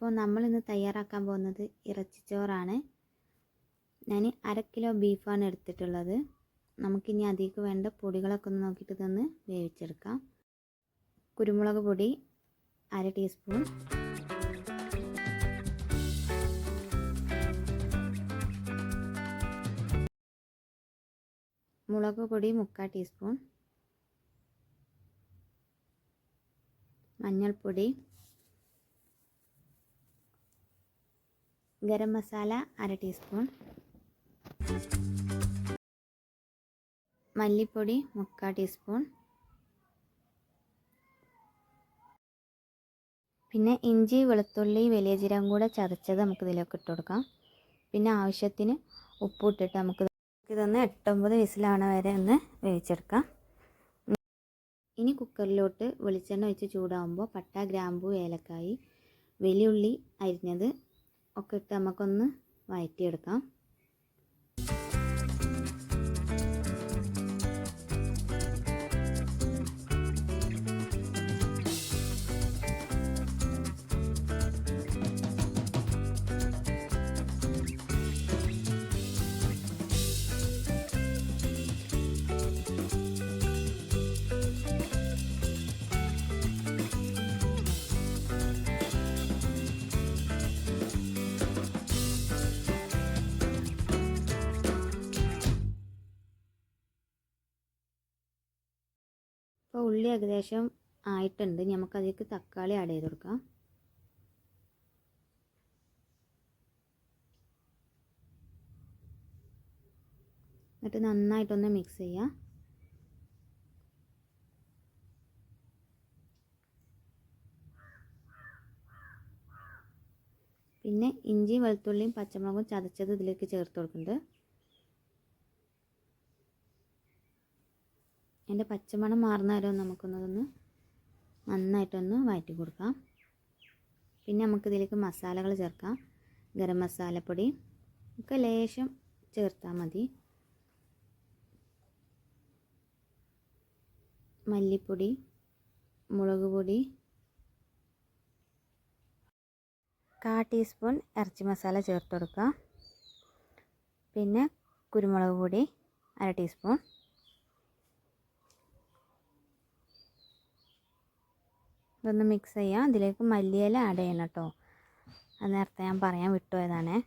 അപ്പോൾ നമ്മളിന്ന് തയ്യാറാക്കാൻ പോകുന്നത് ഇറച്ചിച്ചോറാണ്. ഞാൻ 1/2 കിലോ ബീഫാണ് എടുത്തിട്ടുള്ളത്. നമുക്കിനി അതിലേക്ക് വേണ്ട പൊടികളൊക്കെ ഒന്ന് നോക്കിയിട്ട് ഇതൊന്ന് വേവിച്ചെടുക്കാം. കുരുമുളക് പൊടി 1/2 ടീസ്പൂൺ, മുളക് പൊടി 1/4 ടീസ്പൂൺ, മഞ്ഞൾപ്പൊടി, ഗരം മസാല 1/2 ടീസ്പൂൺ, മല്ലിപ്പൊടി 1/4 ടീസ്പൂൺ, പിന്നെ ഇഞ്ചി വെളുത്തുള്ളി വലിയ ജീരകം കൂടെ ചതച്ചത് നമുക്ക് ഇതിലേക്ക് ഇട്ട് കൊടുക്കാം. പിന്നെ ആവശ്യത്തിന് ഉപ്പ് ഇട്ടിട്ട് ഇതൊന്ന് 8-9 വിസിലാവണ വരെ ഒന്ന് വേവിച്ചെടുക്കാം. ഇനി കുക്കറിലോട്ട് വെളിച്ചെണ്ണ ഒഴിച്ച് ചൂടാകുമ്പോൾ പട്ട, ഗ്രാമ്പൂ, ഏലക്കായി, വെല്ലുള്ളി അരിഞ്ഞത് ഒക്കെ ഇട്ട് നമുക്കൊന്ന് വഴറ്റിയെടുക്കാം. ഇപ്പോൾ ഉള്ളി ഏകദേശം ആയിട്ടുണ്ട്. നമുക്കതിലേക്ക് തക്കാളി ആഡ് ചെയ്ത് കൊടുക്കാം. എന്നിട്ട് നന്നായിട്ടൊന്ന് മിക്സ് ചെയ്യാം. പിന്നെ ഇഞ്ചിയും വെളുത്തുള്ളിയും പച്ചമുളകും ചതച്ചത് ഇതിലേക്ക് ചേർത്ത് കൊടുക്കുന്നുണ്ട്. അതിൻ്റെ പച്ചമണം മാറുന്ന വരെ നമുക്കൊന്നതൊന്ന് നന്നായിട്ടൊന്ന് വഴറ്റി കൊടുക്കാം. പിന്നെ നമുക്കിതിലേക്ക് മസാലകൾ ചേർക്കാം. ഗരം മസാലപ്പൊടി ഒക്കെ ലേശം ചേർത്താൽ മതി. മല്ലിപ്പൊടി, മുളക് പൊടി, 1/4 ടീസ്പൂൺ ഇറച്ചി മസാല ചേർത്ത് കൊടുക്കുക. പിന്നെ കുരുമുളക് പൊടി 1/2 ടീസ്പൂൺ, ഇതൊന്ന് മിക്സ് ചെയ്യാം. ഇതിലേക്ക് മല്ലിയില ആഡ് ചെയ്യണം കേട്ടോ. അത് നേരത്തെ ഞാൻ പറയാൻ വിട്ടുപോയതാണേ.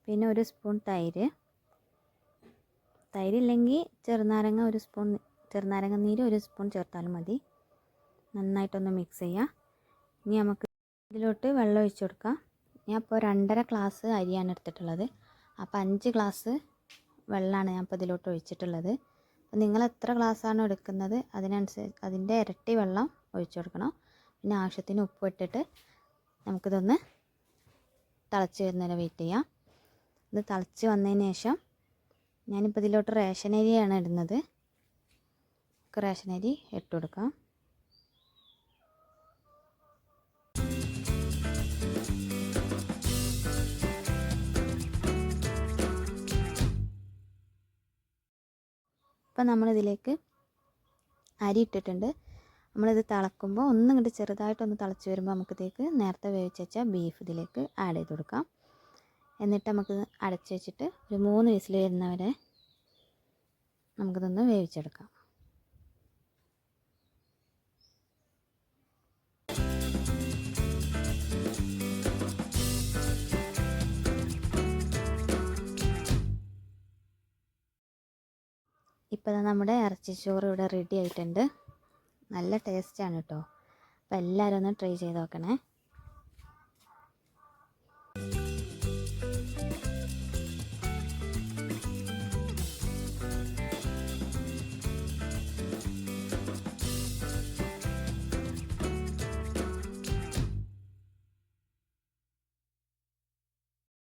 പിന്നെ 1 സ്പൂൺ തൈര്, തൈരില്ലെങ്കിൽ ചെറുനാരങ്ങ 1 സ്പൂൺ, ചെറുനാരങ്ങ നീര് 1 സ്പൂൺ ചേർത്താലും മതി. നന്നായിട്ടൊന്ന് മിക്സ് ചെയ്യാം. ഇനി നമുക്ക് ഇതിലോട്ട് വെള്ളം ഒഴിച്ച് കൊടുക്കാം. ഞാൻ ഇപ്പോൾ 2.5 ഗ്ലാസ് അരിയാണ് എടുത്തിട്ടുള്ളത്. അപ്പോൾ 5 ഗ്ലാസ് വെള്ളമാണ് ഞാൻ ഇപ്പോൾ ഇതിലോട്ട് ഒഴിച്ചിട്ടുള്ളത്. അപ്പോൾ നിങ്ങൾ എത്ര ഗ്ലാസ്സാണോ എടുക്കുന്നത് അതിൻ്റെ ഇരട്ടി വെള്ളം ഒഴിച്ചു കൊടുക്കണം. പിന്നെ ആവശ്യത്തിന് ഉപ്പ് ഇട്ടിട്ട് നമുക്കിതൊന്ന് തിളച്ച് വരുന്നവരെ വെയിറ്റ് ചെയ്യാം. ഇത് തിളച്ച് വന്നതിന് ശേഷം ഞാനിപ്പോൾ ഇതിലോട്ട് റേഷൻ അരിയാണ് ഇടുന്നത്. റേഷൻ അരി ഇട്ട് കൊടുക്കാം. ഇപ്പം നമ്മളിതിലേക്ക് അരി ഇട്ടിട്ടുണ്ട്. നമ്മളിത് തിളക്കുമ്പോൾ ഒന്നിങ്ങോട്ട് ചെറുതായിട്ടൊന്ന് തിളച്ച് വരുമ്പോൾ നമുക്കിതിലേക്ക് നേരത്തെ വേവിച്ച് വെച്ച ബീഫ് ഇതിലേക്ക് ആഡ് ചെയ്ത് കൊടുക്കാം. എന്നിട്ട് നമുക്ക് അടച്ച് വെച്ചിട്ട് ഒരു 3 വിസിൽ വരുന്നവരെ നമുക്കിതൊന്ന് വേവിച്ചെടുക്കാം. ഇപ്പോൾ നമ്മുടെ ഇറച്ചിച്ചോറ് ഇവിടെ റെഡി ആയിട്ടുണ്ട്. നല്ല ടേസ്റ്റാണ് കേട്ടോ. അപ്പോൾ എല്ലാവരും ഒന്ന് ട്രൈ ചെയ്ത് നോക്കണേ.